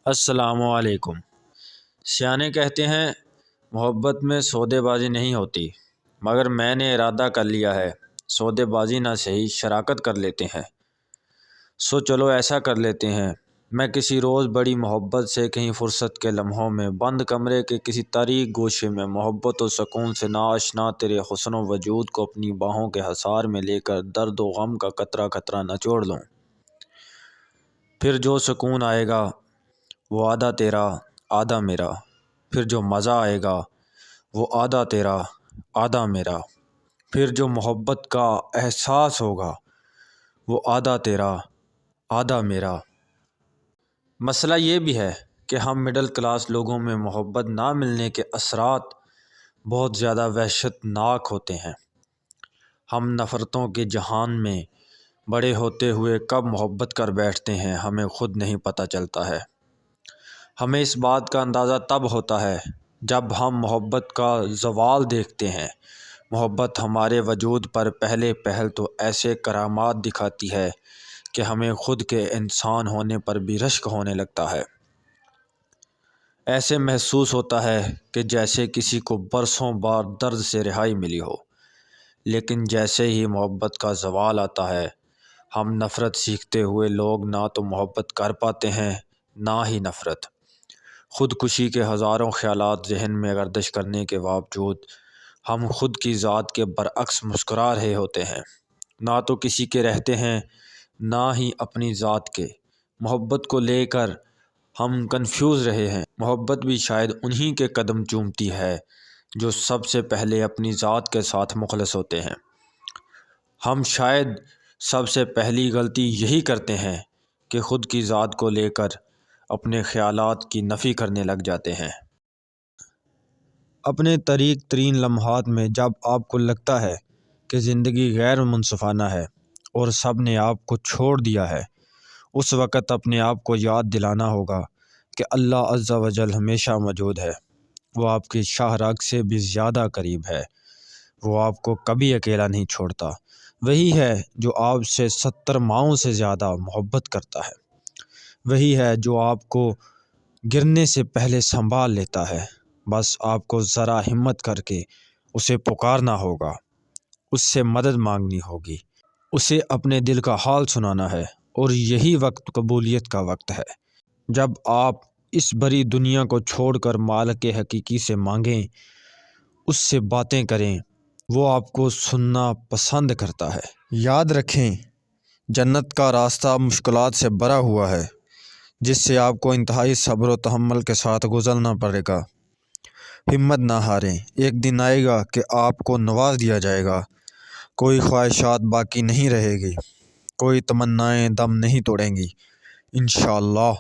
السلام علیکم۔ سیانے کہتے ہیں محبت میں سودے بازی نہیں ہوتی، مگر میں نے ارادہ کر لیا ہے سودے بازی نہ صحیح شراکت کر لیتے ہیں۔ چلو ایسا کر لیتے ہیں، میں کسی روز بڑی محبت سے کہیں فرصت کے لمحوں میں بند کمرے کے کسی تاریک گوشے میں محبت و سکون سے ناآشنا تیرے حسن و وجود کو اپنی باہوں کے حصار میں لے کر درد و غم کا قطرہ قطرہ نچوڑ لوں۔ پھر جو سکون آئے گا وہ آدھا تیرا آدھا میرا، پھر جو مزہ آئے گا وہ آدھا تیرا آدھا میرا، پھر جو محبت کا احساس ہوگا وہ آدھا تیرا آدھا میرا۔ مسئلہ یہ بھی ہے کہ ہم مڈل کلاس لوگوں میں محبت نہ ملنے کے اثرات بہت زیادہ وحشت ناک ہوتے ہیں۔ ہم نفرتوں کے جہان میں بڑے ہوتے ہوئے کب محبت کر بیٹھتے ہیں ہمیں خود نہیں پتہ چلتا ہے۔ ہمیں اس بات کا اندازہ تب ہوتا ہے جب ہم محبت کا زوال دیکھتے ہیں۔ محبت ہمارے وجود پر پہلے پہل تو ایسے کرامات دکھاتی ہے کہ ہمیں خود کے انسان ہونے پر بھی رشک ہونے لگتا ہے۔ ایسے محسوس ہوتا ہے کہ جیسے کسی کو برسوں بار درد سے رہائی ملی ہو، لیکن جیسے ہی محبت کا زوال آتا ہے ہم نفرت سیکھتے ہوئے لوگ نہ تو محبت کر پاتے ہیں نہ ہی نفرت۔ خودکشی کے ہزاروں خیالات ذہن میں گردش کرنے کے باوجود ہم خود کی ذات کے برعکس مسکرا رہے ہوتے ہیں، نہ تو کسی کے رہتے ہیں نہ ہی اپنی ذات کے۔ محبت کو لے کر ہم کنفیوز رہے ہیں۔ محبت بھی شاید انہی کے قدم چومتی ہے جو سب سے پہلے اپنی ذات کے ساتھ مخلص ہوتے ہیں۔ ہم شاید سب سے پہلی غلطی یہی کرتے ہیں کہ خود کی ذات کو لے کر اپنے خیالات کی نفی کرنے لگ جاتے ہیں۔ اپنے طریق ترین لمحات میں جب آپ کو لگتا ہے کہ زندگی غیر منصفانہ ہے اور سب نے آپ کو چھوڑ دیا ہے، اس وقت اپنے آپ کو یاد دلانا ہوگا کہ اللہ عز و جل ہمیشہ موجود ہے۔ وہ آپ کی شاہ راگ سے بھی زیادہ قریب ہے۔ وہ آپ کو کبھی اکیلا نہیں چھوڑتا۔ وہی ہے جو آپ سے 70 ماؤں سے زیادہ محبت کرتا ہے۔ وہی ہے جو آپ کو گرنے سے پہلے سنبھال لیتا ہے۔ بس آپ کو ذرا ہمت کر کے اسے پکارنا ہوگا، اس سے مدد مانگنی ہوگی، اسے اپنے دل کا حال سنانا ہے، اور یہی وقت قبولیت کا وقت ہے۔ جب آپ اس بری دنیا کو چھوڑ کر مالک حقیقی سے مانگیں، اس سے باتیں کریں، وہ آپ کو سننا پسند کرتا ہے۔ یاد رکھیں، جنت کا راستہ مشکلات سے بھرا ہوا ہے، جس سے آپ کو انتہائی صبر و تحمل کے ساتھ گزرنا پڑے گا۔ ہمت نہ ہاریں، ایک دن آئے گا کہ آپ کو نواز دیا جائے گا۔ کوئی خواہشات باقی نہیں رہے گی، کوئی تمنائیں دم نہیں توڑیں گی، انشاءاللہ۔